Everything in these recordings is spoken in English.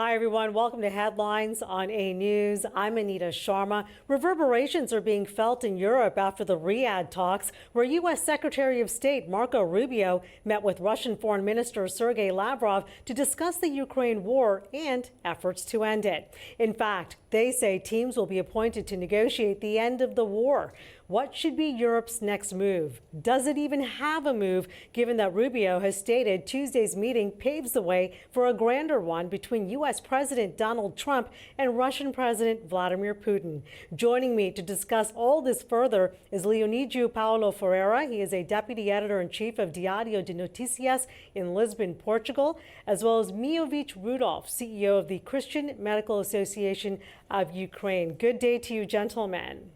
Hi, everyone. Welcome to Headlines on A News. I'm Anita Sharma. Reverberations are being felt in Europe after the Riyadh talks, where U.S. Secretary of State Marco Rubio met with Russian Foreign Minister Sergei Lavrov to discuss the Ukraine war and efforts to end it. In fact, they say teams will be appointed to negotiate the end of the war. What should be Europe's next move? Does it even have a move, given that Rubio has stated Tuesday's meeting paves the way for a grander one between U.S. President Donald Trump and Russian President Vladimir Putin? Joining me to discuss all this further is Leonidio Paulo Ferreira. He is a deputy editor-in-chief of Diário de Notícias in Lisbon, Portugal, as well as Miovic Rudolph, CEO of the Christian Medical Association of Ukraine. Good day to you, gentlemen.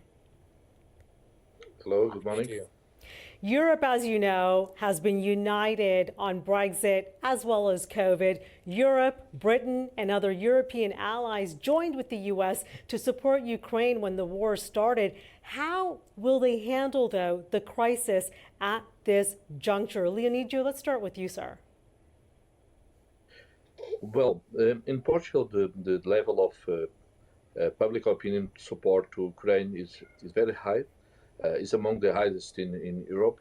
Hello, good morning. Europe, as you know, has been united on Brexit as well as COVID. Europe, Britain, and other European allies joined with the U.S. to support Ukraine when the war started. How will they handle, though, the crisis at this juncture? Leonidio, let's start with you, sir. Well, in Portugal, the level of public opinion support to Ukraine is very high. Is among the highest in Europe.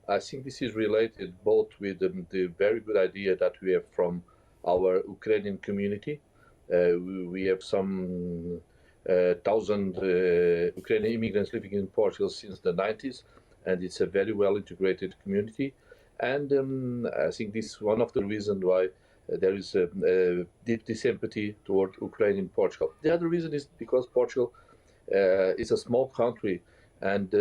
I think this is related both with the very good idea that we have from our Ukrainian community. We have some 1,000 Ukrainian immigrants living in Portugal since the 90s, and it's a very well integrated community. And I think this is one of the reasons why there is a deep sympathy toward Ukraine in Portugal. The other reason is because Portugal is a small country. And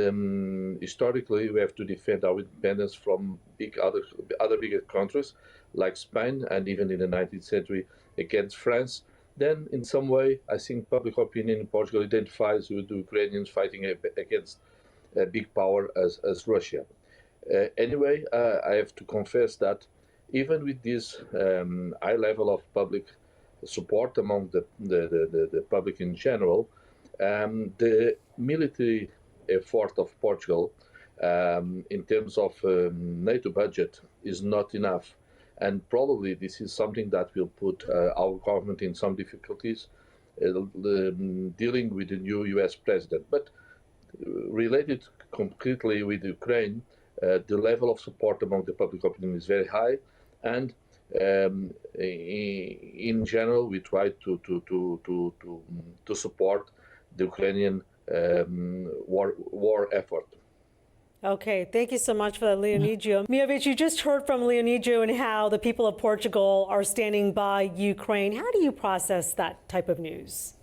historically, we have to defend our independence from other bigger countries like Spain, and even in the 19th century against France. Then, in some way, I think public opinion in Portugal identifies with the Ukrainians fighting against a big power as Russia. Anyway, I have to confess that even with this high level of public support among the public in general, the military effort of Portugal in terms of NATO budget is not enough, and probably this is something that will put our government in some difficulties dealing with the new US president. But related completely with Ukraine, the level of support among the public opinion is very high, and in general we try to support the Ukrainian war effort. Okay, thank you so much for that, Leonidio. Miovic, you just heard from Leonidio and how the people of Portugal are standing by Ukraine. How do you process that type of news?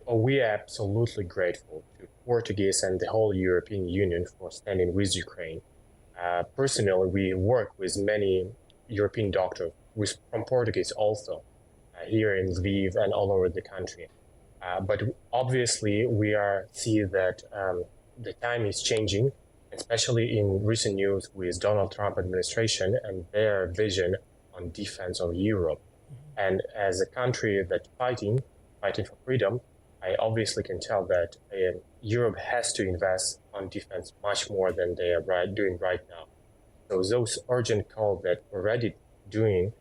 Well, we are absolutely grateful to Portuguese and the whole European Union for standing with Ukraine. Personally, we work with many European doctors from Portuguese also here in Lviv and all over the country. But obviously, we see that the time is changing, especially in recent news with Donald Trump administration and their vision on defense of Europe. And as a country that's fighting for freedom, I obviously can tell that Europe has to invest on defense much more than they are doing right now. So those urgent calls that we're already doing,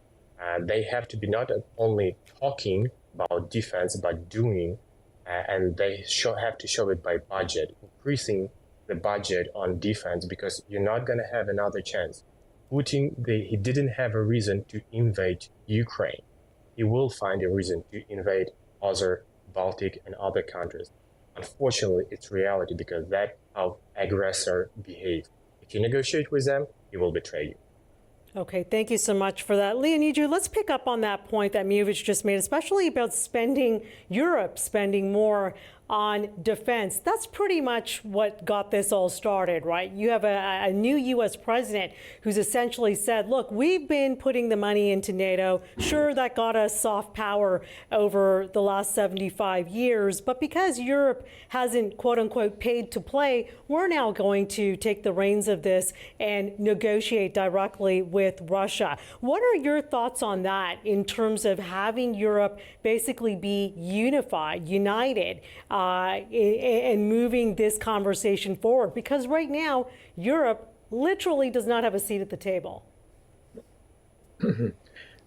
they have to be not only talking about defense, but doing, and they have to show it by budget, increasing the budget on defense, because you're not going to have another chance. Putin, he didn't have a reason to invade Ukraine. He will find a reason to invade other Baltic and other countries. Unfortunately, it's reality, because that's how aggressor behave. If you negotiate with them, he will betray you. Okay, thank you so much for that. Leonidio, let's pick up on that point that Miovic just made, especially about Europe spending more on defense. That's pretty much what got this all started, right? You have a new U.S. president who's essentially said, look, we've been putting the money into NATO. Sure, that got us soft power over the last 75 years. But because Europe hasn't, quote unquote, paid to play, we're now going to take the reins of this and negotiate directly with Russia. What are your thoughts on that in terms of having Europe basically be united, and moving this conversation forward? Because right now, Europe literally does not have a seat at the table.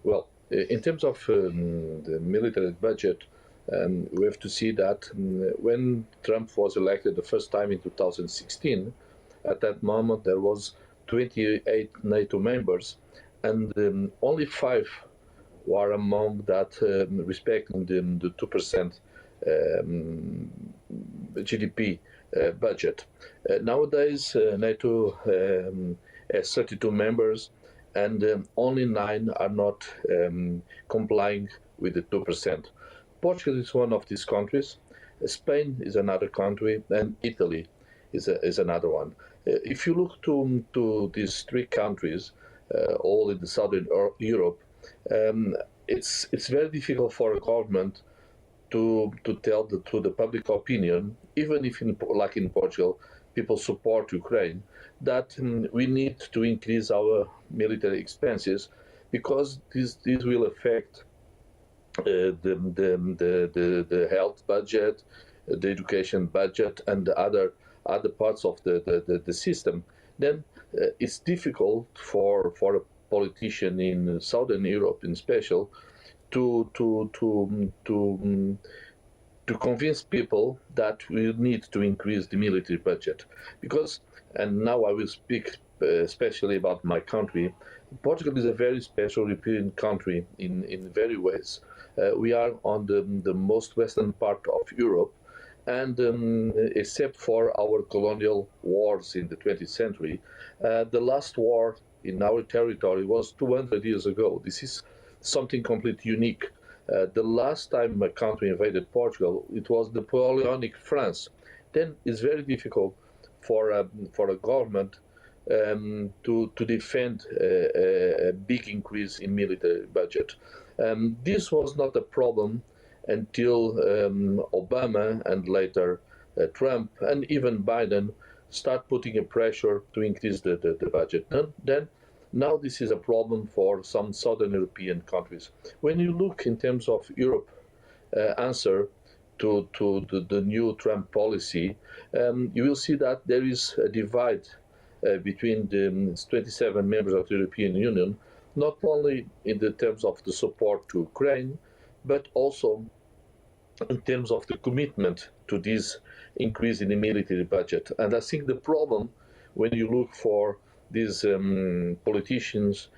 Well, In terms of the military budget, we have to see that when Trump was elected the first time in 2016, at that moment there was 28 NATO members, and only 5 were among that respecting the 2% GDP budget. Nowadays, NATO has 32 members, and only 9 are not complying with the 2%. Portugal is one of these countries. Spain is another country, and Italy is another one. If you look to these 3 countries, all in the southern Europe, it's very difficult for a government to tell to the public opinion, even if like in Portugal, people support Ukraine, that we need to increase our military expenses because this will affect the health budget, the education budget, and the other parts of the system. Then it's difficult for a politician in Southern Europe, in special, to convince people that we need to increase the military budget. Because, and now I will speak especially about my country, Portugal is a very special European country in very ways. We are on the most western part of Europe, and except for our colonial wars in the 20th century, the last war in our territory was 200 years ago. This is something completely unique. The last time a country invaded Portugal, it was Napoleonic France. Then it's very difficult for a government to defend a big increase in military budget. This was not a problem until Obama and later Trump and even Biden start putting a pressure to increase the budget. Then now this is a problem for some southern European countries. When you look in terms of Europe answer to the new Trump policy, you will see that there is a divide between the 27 members of the European Union, not only in the terms of the support to Ukraine, but also in terms of the commitment to this increase in the military budget. And I think the problem, when you look for these politicians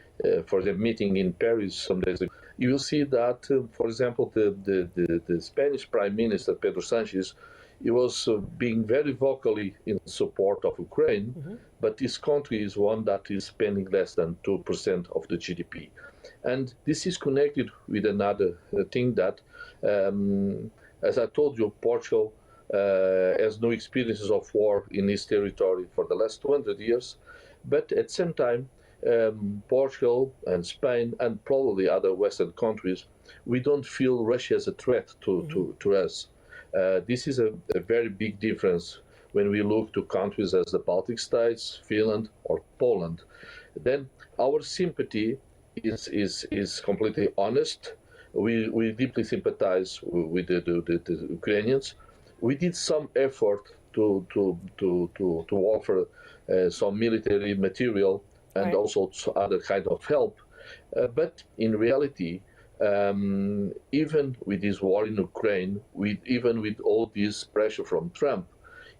for the meeting in Paris some days ago, you will see that, for example, the Spanish Prime Minister, Pedro Sanchez, he was being very vocally in support of Ukraine, but this country is one that is spending less than 2% of the GDP. And this is connected with another thing that, as I told you, Portugal has no experiences of war in its territory for the last 200 years. But at the same time, Portugal and Spain and probably other Western countries, we don't feel Russia as a threat to us. This is a very big difference when we look to countries as the Baltic states, Finland, or Poland. Then our sympathy is completely honest. We deeply sympathize with the Ukrainians. We did some effort to offer some military material and right. also other kind of help. But in reality, even with this war in Ukraine, even with all this pressure from Trump,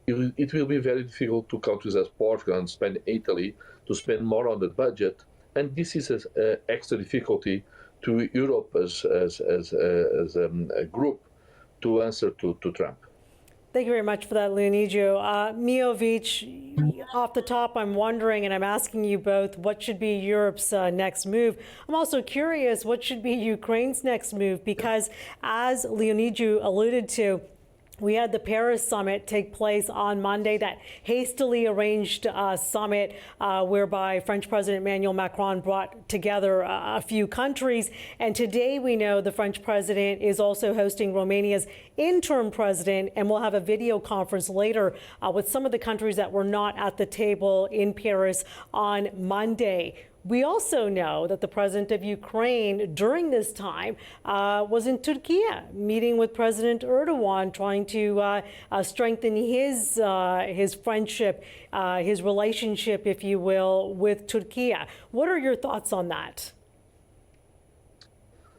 it will be very difficult to countries as Portugal and Spain, Italy, to spend more on the budget. And this is an extra difficulty to Europe as a group to answer to Trump. Thank you very much for that, Leonidio. Mijovic, off the top, I'm wondering, and I'm asking you both, what should be Europe's next move? I'm also curious, what should be Ukraine's next move? Because as Leonidio alluded to, we had the Paris summit take place on Monday, that hastily arranged summit whereby French President Emmanuel Macron brought together a few countries. And today we know the French president is also hosting Romania's interim president, and we'll have a video conference later with some of the countries that were not at the table in Paris on Monday. We also know that the president of Ukraine during this time was in Turkey, meeting with President Erdogan, trying to strengthen his friendship, his relationship, if you will, with Turkey. What are your thoughts on that?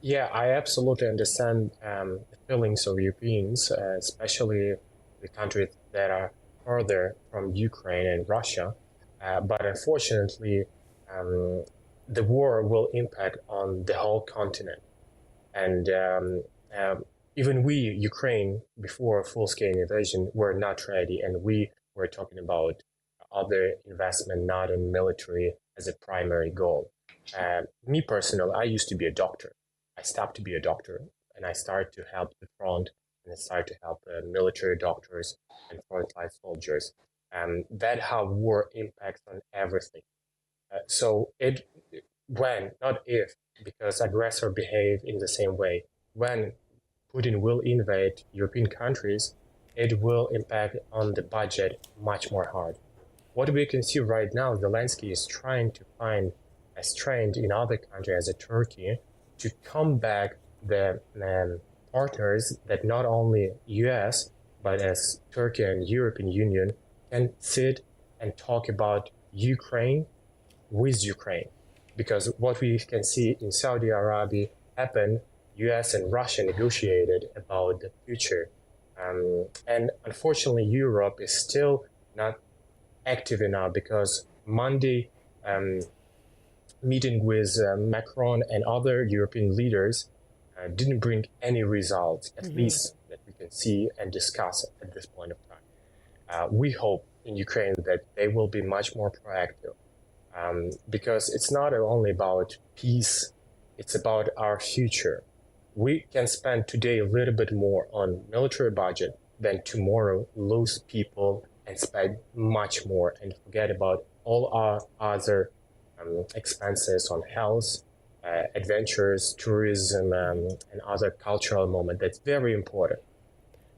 Yeah, I absolutely understand the feelings of Europeans, especially the countries that are further from Ukraine and Russia. But unfortunately, um, the war will impact on the whole continent. And even we, Ukraine, before full-scale invasion, were not ready, and we were talking about other investment, not in military, as a primary goal. Me personally, I used to be a doctor. I stopped to be a doctor, and I started to help the front, and I started to help military doctors and frontline soldiers. That how war impacts on everything. So it when, not if, because aggressor behave in the same way. When Putin will invade European countries, it will impact on the budget much more hard. What we can see right now, Zelensky is trying to find a strength in other countries as Turkey to come back the partners that not only US but as Turkey and European Union can sit and talk about Ukraine with Ukraine. Because what we can see in Saudi Arabia happened, US and Russia negotiated about the future. And unfortunately, Europe is still not active enough because Monday meeting with Macron and other European leaders didn't bring any results, at least that we can see and discuss at this point of time. We hope in Ukraine that they will be much more proactive. Because it's not only about peace, it's about our future. We can spend today a little bit more on military budget than tomorrow lose people and spend much more and forget about all our other expenses on health, adventures, tourism, and other cultural moments. That's very important,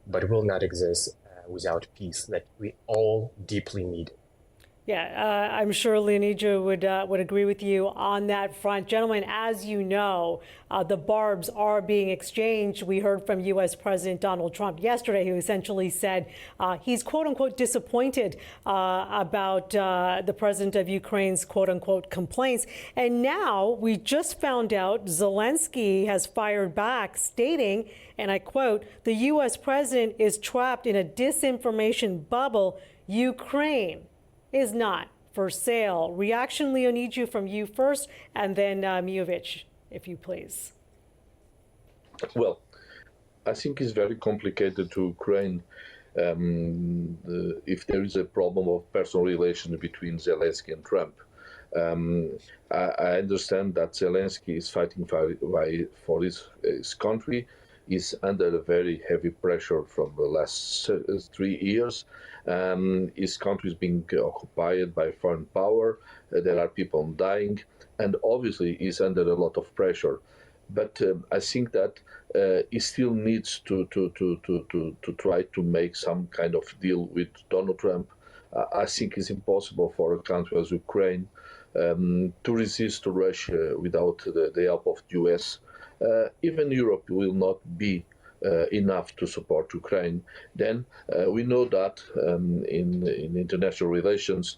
but will not exist without peace that we all deeply need. Yeah, I'm sure Leonida would agree with you on that front. Gentlemen, as you know, the barbs are being exchanged. We heard from U.S. President Donald Trump yesterday, who essentially said he's quote unquote disappointed about the president of Ukraine's quote unquote complaints. And now we just found out Zelensky has fired back, stating, and I quote, "The U.S. president is trapped in a disinformation bubble. Ukraine is not for sale." Reaction, Leonida, from you first, and then Mijovich, if you please. Well, I think it's very complicated to Ukraine if there is a problem of personal relations between Zelensky and Trump. I understand that Zelensky is fighting for his country, is under a very heavy pressure from the last 3 years. His country is being occupied by foreign power. There are people dying, and obviously he's under a lot of pressure. But I think that he still needs to try to make some kind of deal with Donald Trump. I think it's impossible for a country as Ukraine to resist Russia without the help of the US. Even Europe will not be enough to support Ukraine. Then we know that in international relations,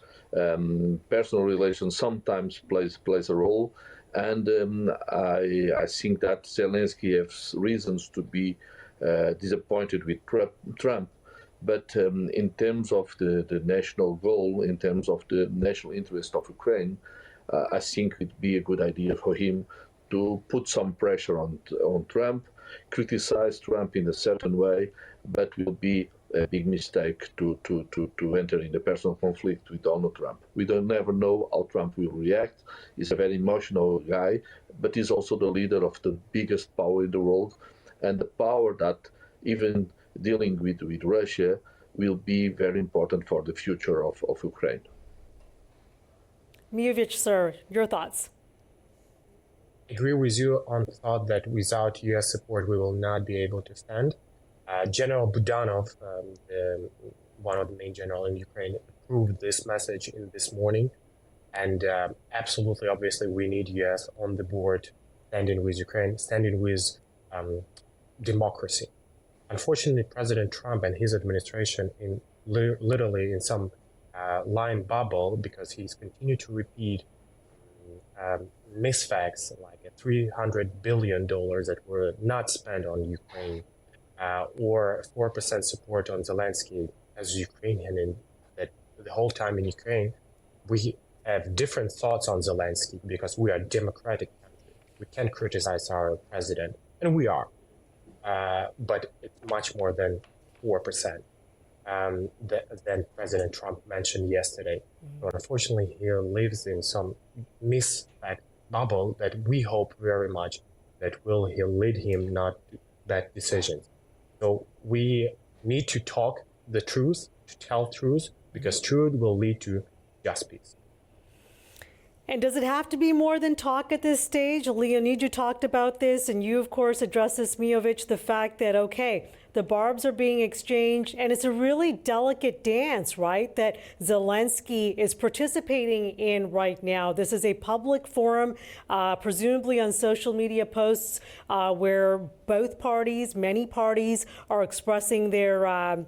personal relations sometimes plays a role, and I think that Zelensky has reasons to be disappointed with Trump. But in terms of the national goal, in terms of the national interest of Ukraine, I think it'd be a good idea for him to put some pressure on Trump, criticize Trump in a certain way, but will be a big mistake to enter in a personal conflict with Donald Trump. We don't never know how Trump will react. He's a very emotional guy, but he's also the leader of the biggest power in the world, and the power that even dealing with Russia will be very important for the future of Ukraine. Mijovich, sir, your thoughts? I agree with you on the thought that without US support, we will not be able to stand. General Budanov, one of the main generals in Ukraine, approved this message in this morning. And absolutely, obviously, we need US on the board, standing with Ukraine, standing with democracy. Unfortunately, President Trump and his administration, literally in some line bubble, because he's continued to repeat misfacts like $300 billion that were not spent on Ukraine, or 4% support on Zelensky as Ukrainian, and that the whole time in Ukraine, we have different thoughts on Zelensky because we are a democratic country. We can criticize our president, and we are, but it's much more than 4%. Than President Trump mentioned yesterday. But unfortunately, he lives in some misfact bubble that we hope very much that he'll lead him not to bad decisions. So we need to talk the truth, to tell truth, because truth will lead to just peace. And does it have to be more than talk at this stage? Leonid, you talked about this, and you, of course, addressed this, Mijovic, the fact that, okay, the barbs are being exchanged, and it's a really delicate dance, right, that Zelensky is participating in right now. This is a public forum, presumably on social media posts, where both parties, many parties, are expressing their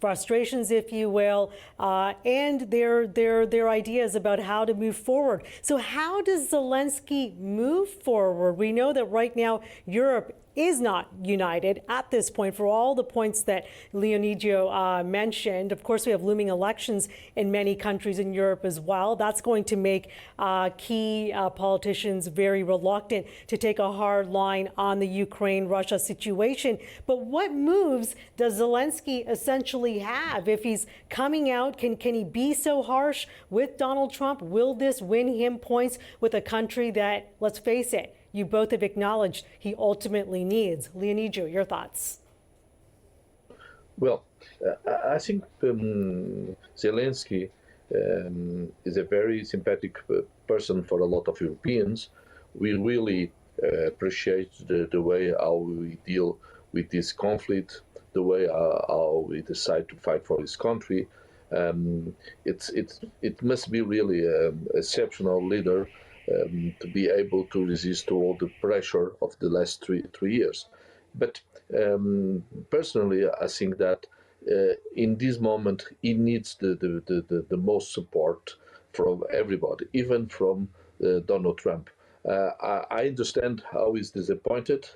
frustrations, if you will, and their ideas about how to move forward. So how does Zelensky move forward? We know that right now Europe is not united at this point for all the points that Leonidio mentioned. Of course, we have looming elections in many countries in Europe as well. That's going to make key politicians very reluctant to take a hard line on the Ukraine-Russia situation. But what moves does Zelensky essentially have? If he's coming out, can he be so harsh with Donald Trump? Will this win him points with a country that, let's face it, you both have acknowledged he ultimately needs? Leonidio, your thoughts? Well, I think Zelensky is a very sympathetic person for a lot of Europeans. We really appreciate the way how we deal with this conflict, the way how we decide to fight for his country. It must be really an exceptional leader to be able to resist to all the pressure of the last three years. But personally, I think that in this moment, he needs the most support from everybody, even from Donald Trump. I understand how he's disappointed.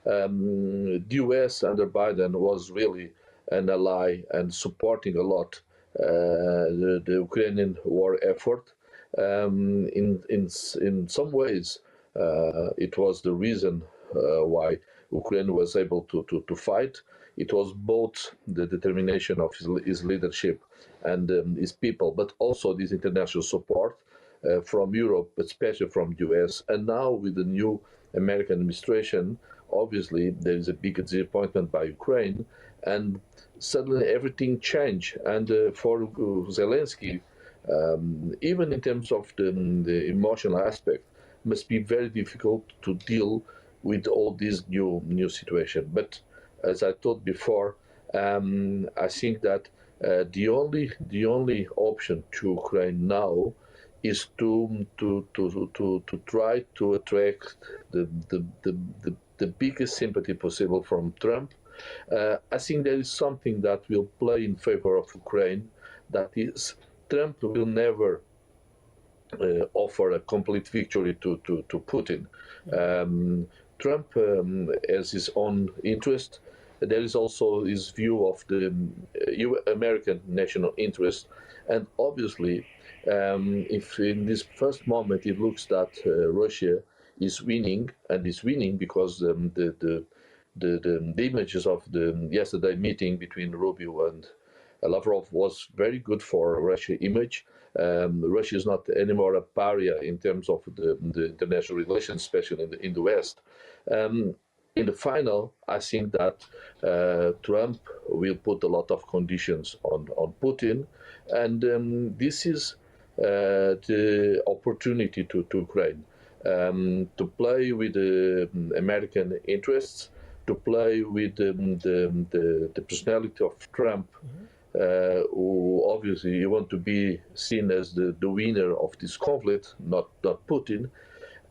The US under Biden was really an ally and supporting a lot the Ukrainian war effort. In some ways, it was the reason why Ukraine was able to fight. It was both the determination of his leadership and his people, but also this international support from Europe, especially from the US. And now with the new American administration, obviously there is a big disappointment by Ukraine, and suddenly everything changed. And for Zelensky, even in terms of the emotional aspect, must be very difficult to deal with all this new situation. But as I told before, I think that the only option to Ukraine now is to try to attract the biggest sympathy possible from Trump. I think there is something that will play in favor of Ukraine, that is, Trump will never offer a complete victory to Putin. Trump has his own interest. There is also his view of the American national interest. And obviously, if in this first moment it looks that Russia is winning, and is winning because the images of the yesterday meeting between Rubio and Lavrov was very good for Russia's image. Russia is not anymore a pariah in terms of the international relations, especially in the West. In the final, I think that Trump will put a lot of conditions on Putin, and this is the opportunity to Ukraine to play with the American interests, to play with the personality of Trump. Who obviously you want to be seen as the winner of this conflict, not Putin,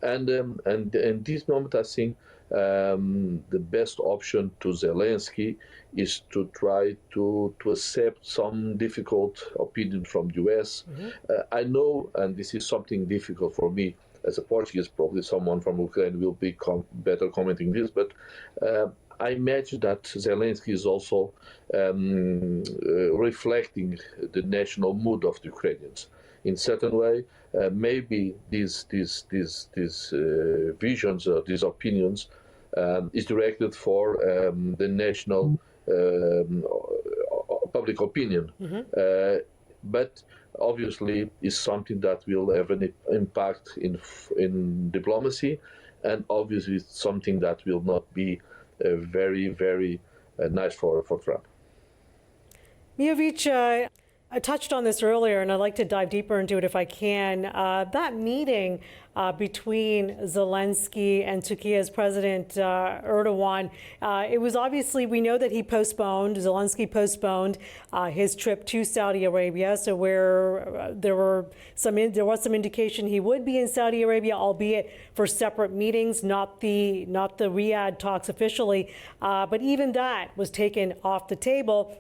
and in this moment I think the best option to Zelensky is to try to accept some difficult opinion from US. I know, and this is something difficult for me, as a Portuguese, probably someone from Ukraine will be better commenting this, but I imagine that Zelensky is also reflecting the national mood of the Ukrainians. In certain way, maybe these visions or these opinions is directed for the national public opinion. But obviously is something that will have an impact in diplomacy, and obviously it's something that will not be very, very nice for Trump. Mijovic, I touched on this earlier, and I'd like to dive deeper into it if I can. That meeting between Zelensky and Turkey's President Erdogan, it was obviously, we know that Zelensky postponed his trip to Saudi Arabia. So where there was some indication he would be in Saudi Arabia, albeit for separate meetings, not the Riyadh talks officially. But even that was taken off the table.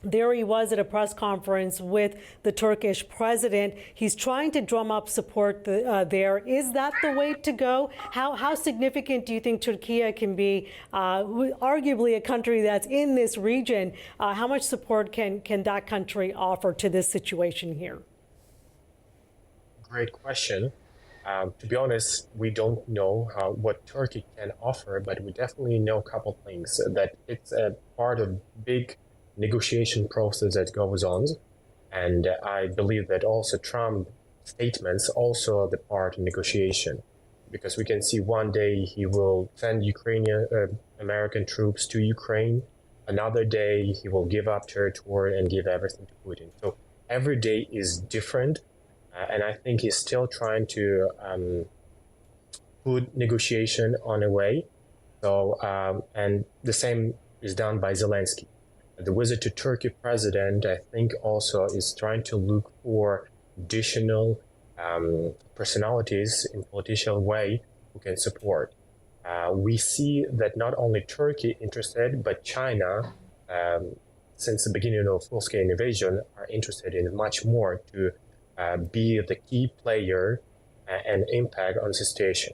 There he was at a press conference with the Turkish president. He's trying to drum up support there. Is that the way to go? How significant do you think Turkey can be, arguably a country that's in this region? How much support can that country offer to this situation here? Great question. To be honest, we don't know what Turkey can offer, but we definitely know a couple things, that it's a part of big negotiation process that goes on, and I believe that also Trump statements also are the part of negotiation, because we can see one day he will send American troops to Ukraine, another day he will give up territory and give everything to Putin. So every day is different, and I think he's still trying to put negotiation on a way. So and the same is done by Zelensky. The visit to Turkey president, I think, also is trying to look for additional personalities in political way who can support. We see that not only Turkey interested, but China, since the beginning of full-scale invasion, are interested in much more to be the key player and impact on the situation.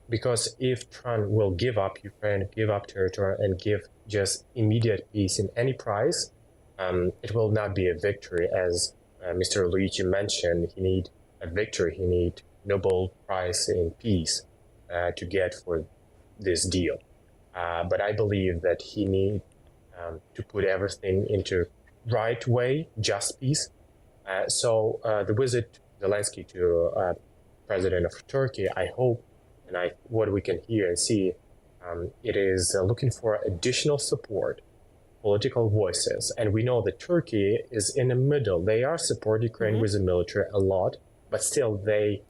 Because if Trump will give up Ukraine, give up territory, and give just immediate peace in any price, it will not be a victory. As Mr. Luigi mentioned, he need a victory. He need Nobel Prize in peace to get for this deal. But I believe that he need to put everything into right way, just peace. So the visit Zelensky to President of Turkey, I hope, and what we can hear and see, it is looking for additional support, political voices. And we know that Turkey is in the middle. They are supporting Ukraine with the military a lot, but still they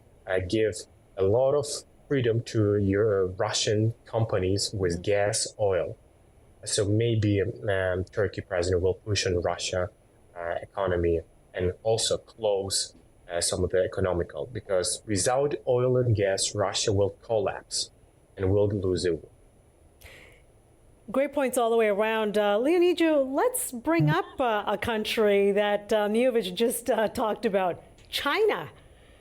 give a lot of freedom to your Russian companies with gas, oil. So maybe Turkey president will push on Russia economy and also close some of the economical, because without oil and gas, Russia will collapse and will lose it. Great points all the way around. Leonidas, let's bring up a country that Mijovic just talked about, China.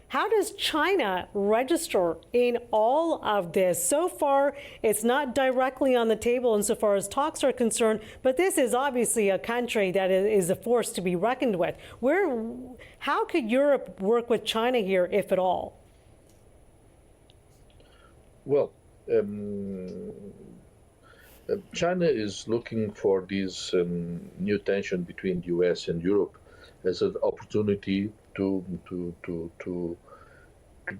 How does China register in all of this? So far, it's not directly on the table insofar as talks are concerned, but this is obviously a country that is a force to be reckoned with. How could Europe work with China here, if at all? Well, China is looking for this new tension between the US and Europe as an opportunity to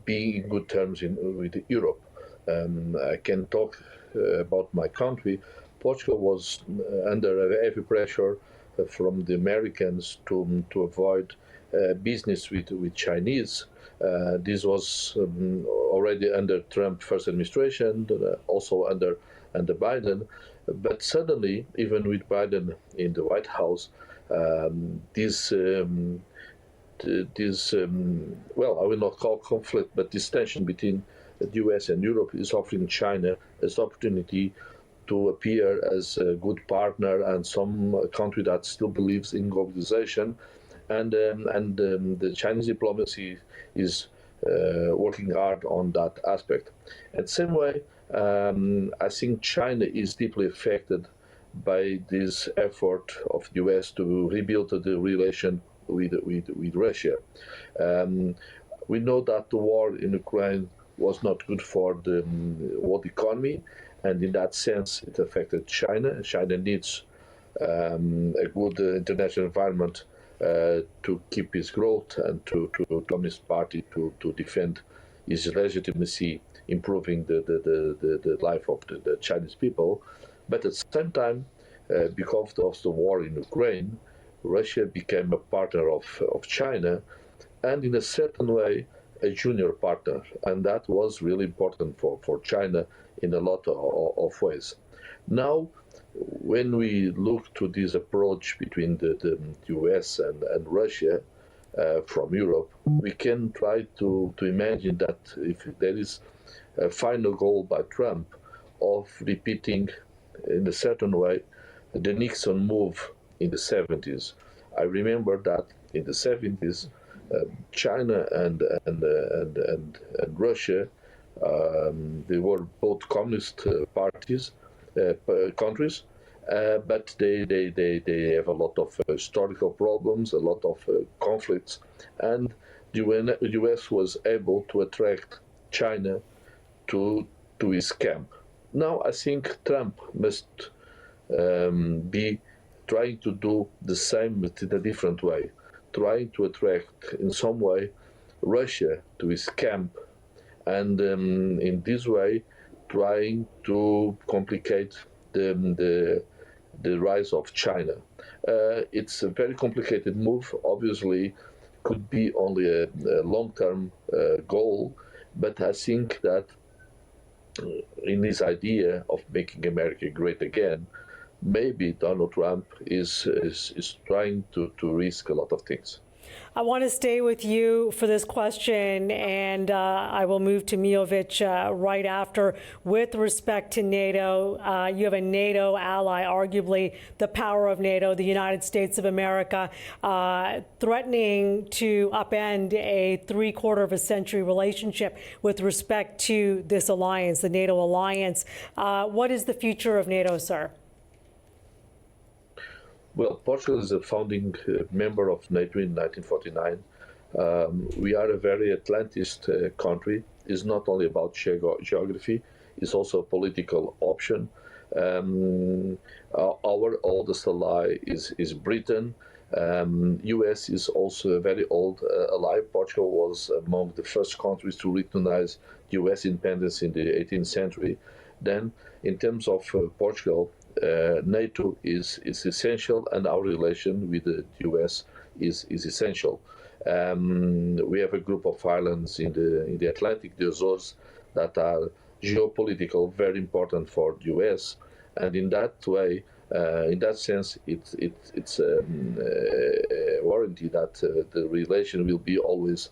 be in good terms with Europe. I can talk about my country. Portugal was under heavy pressure from the Americans to avoid business with Chinese. This was already under Trump first administration, also under Biden. But suddenly, even with Biden in the White House, this well, I will not call conflict, but this tension between the US and Europe is offering China as opportunity to appear as a good partner and some country that still believes in globalization. And the Chinese diplomacy is working hard on that aspect. And same way, I think China is deeply affected by this effort of the US to rebuild the relation with Russia. We know that the war in Ukraine was not good for the world economy, and in that sense, it affected China. China needs a good international environment to keep its growth and to Communist Party to defend its legitimacy, improving the life of the Chinese people. But at the same time, because of the war in Ukraine, Russia became a partner of China, and in a certain way, a junior partner. And that was really important for China in a lot of ways. Now, when we look to this approach between the US and Russia from Europe, we can try to imagine that if there is a final goal by Trump of repeating in a certain way the Nixon move in the 70s. I remember that in the 70s, China and Russia, they were both communist parties, countries, but they have a lot of historical problems, a lot of conflicts, and the US was able to attract China to his camp. Now I think Trump must be trying to do the same but in a different way, trying to attract in some way Russia to his camp, and in this way trying to complicate the rise of China. It's a very complicated move. Obviously, could be only a long-term goal, but I think that in his idea of making America great again, maybe Donald Trump is trying to risk a lot of things. I want to stay with you for this question, and I will move to Mijovic right after. With respect to NATO, you have a NATO ally, arguably the power of NATO, the United States of America, threatening to upend a three-quarter of a century relationship with respect to this alliance, the NATO alliance. What is the future of NATO, sir? Well, Portugal is a founding member of NATO in 1949. We are a very Atlantist country. It's not only about geography, it's also a political option. Our oldest ally is Britain. US is also a very old ally. Portugal was among the first countries to recognize US independence in the 18th century. Then, in terms of Portugal, NATO is essential, and our relation with the US is essential. We have a group of islands in the Atlantic, the Azores, that are geopolitical, very important for the US, and in that way, in that sense, it's a warranty that the relation will be always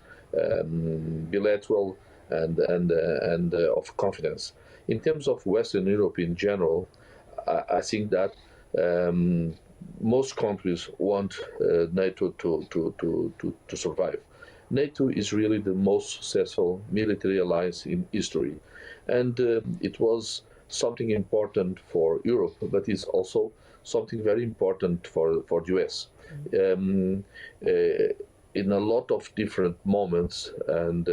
bilateral and of confidence. In terms of Western Europe in general, I think that most countries want NATO to survive. NATO is really the most successful military alliance in history, and it was something important for Europe, but it's also something very important for the US. In a lot of different moments, and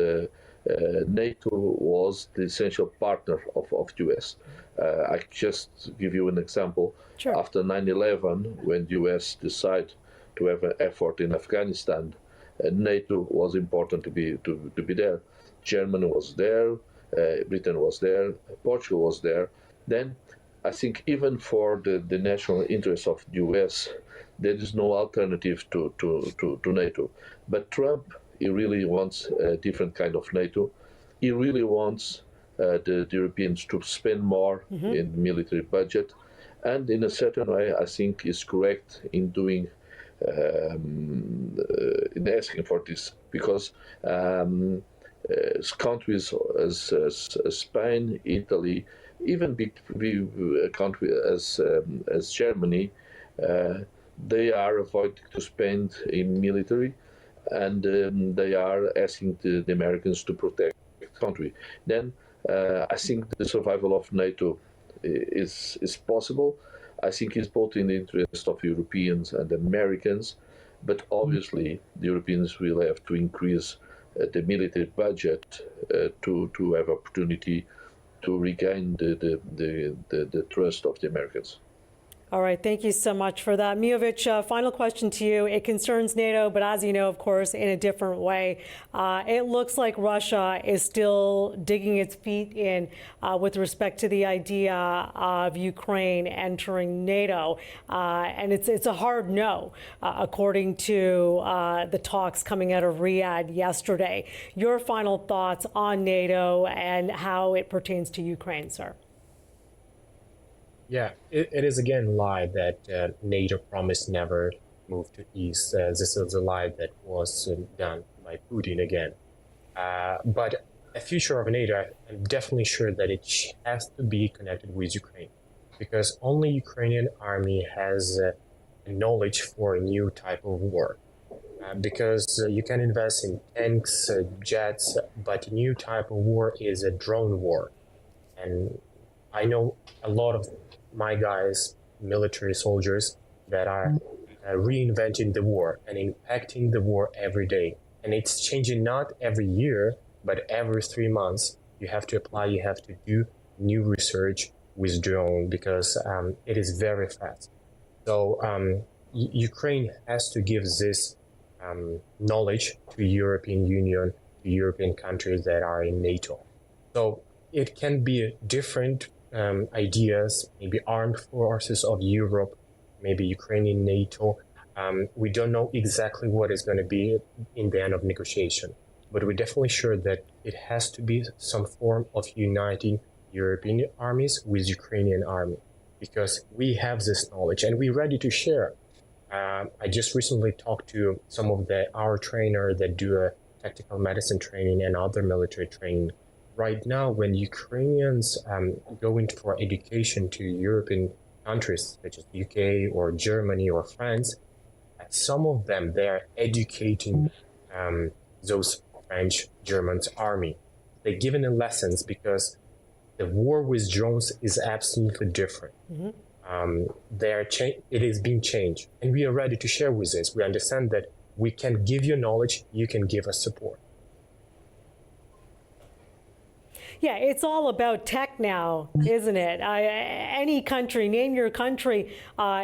NATO was the essential partner of US. I just give you an example. Sure. After 9/11, when the US decided to have an effort in Afghanistan, NATO was important to be there. Germany was there, Britain was there, Portugal was there. Then I think even for the national interests of the US, there is no alternative to NATO. But Trump, he really wants a different kind of NATO. He really wants the Europeans to spend more in military budget, and in a certain way, I think is correct in doing in asking for this, because countries as Spain, Italy, even big country as Germany, they are avoiding to spend in military. and they are asking the Americans to protect the country. Then I think the survival of NATO is possible. I think it's both in the interest of Europeans and Americans, but obviously the Europeans will have to increase the military budget to have opportunity to regain the trust of the Americans. All right, thank you so much for that. Mijovich, final question to you. It concerns NATO, but as you know, of course, in a different way. It looks like Russia is still digging its feet in with respect to the idea of Ukraine entering NATO. And it's a hard no, according to the talks coming out of Riyadh yesterday. Your final thoughts on NATO and how it pertains to Ukraine, sir? Yeah, it is again a lie that NATO promised never move to east. This is a lie that was done by Putin again. But a future of NATO, I'm definitely sure that it has to be connected with Ukraine, because only Ukrainian army has knowledge for a new type of war. Because you can invest in tanks, jets, but a new type of war is a drone war. And I know a lot of my guys, military soldiers, that are reinventing the war and impacting the war every day. And it's changing not every year, but every 3 months. You have to apply, you have to do new research with drone, because it is very fast. So Ukraine has to give this knowledge to European Union, to European countries that are in NATO. So it can be different ideas, maybe armed forces of Europe, maybe Ukrainian NATO. We don't know exactly what is going to be in the end of negotiation, but we're definitely sure that it has to be some form of uniting European armies with Ukrainian army, because we have this knowledge and we're ready to share. I just recently talked to some of our trainers that do a tactical medicine training and other military training. Right now, when Ukrainians go in for education to European countries such as UK or Germany or France, some of them, they are educating those French, Germans army. They're giving them lessons, because the war with drones is absolutely different. Mm-hmm. It is being changed, and we are ready to share with this. We understand that we can give you knowledge, you can give us support. Yeah, it's all about tech now, isn't it? Any country, name your country,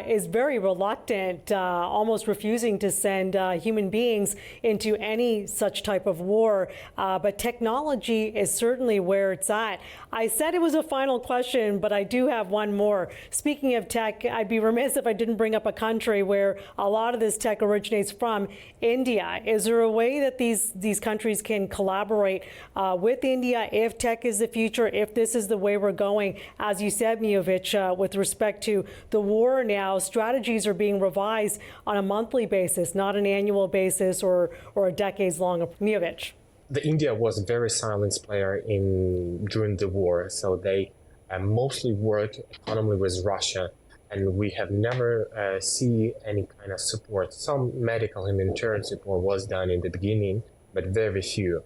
is very reluctant, almost refusing to send human beings into any such type of war. But technology is certainly where it's at. I said it was a final question, but I do have one more. Speaking of tech, I'd be remiss if I didn't bring up a country where a lot of this tech originates from, India. Is there a way that these countries can collaborate with India if tech is the future, if this is the way we're going? As you said, Mijovich, with respect to the war now, strategies are being revised on a monthly basis, not an annual basis or a decades-long. Mijovich. The India was a very silent player during the war, so they mostly work economically with Russia, and we have never seen any kind of support. Some medical humanitarian support was done in the beginning, but very few.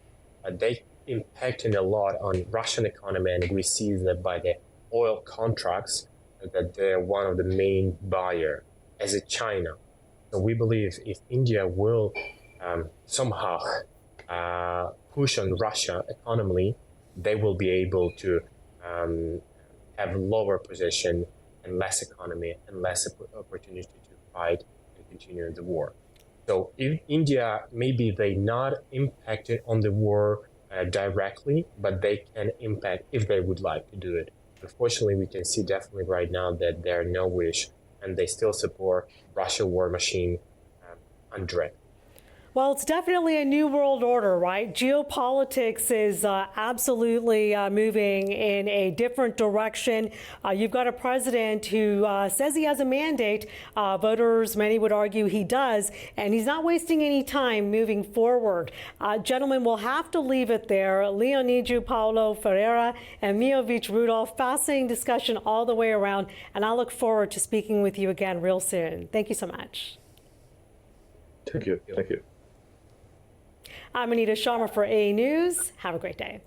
They impacting a lot on Russian economy, and we see that by the oil contracts that they're one of the main buyer, as is China. So we believe if India will somehow push on Russia economically, they will be able to have lower position and less economy and less opportunity to fight and continue the war. So if India, maybe they not impacted on the war directly, but they can impact if they would like to do it. Unfortunately, we can see definitely right now that there are no wish, and they still support Russia war machine undirectly. Well, it's definitely a new world order, right? Geopolitics is absolutely moving in a different direction. You've got a president who says he has a mandate. Voters, many would argue he does, and he's not wasting any time moving forward. Gentlemen, we'll have to leave it there. Leoniju Paulo Ferreira and Mijovich Rudolph, fascinating discussion all the way around, and I look forward to speaking with you again real soon. Thank you so much. Thank you. Thank you. I'm Anita Sharma for A News. Have a great day.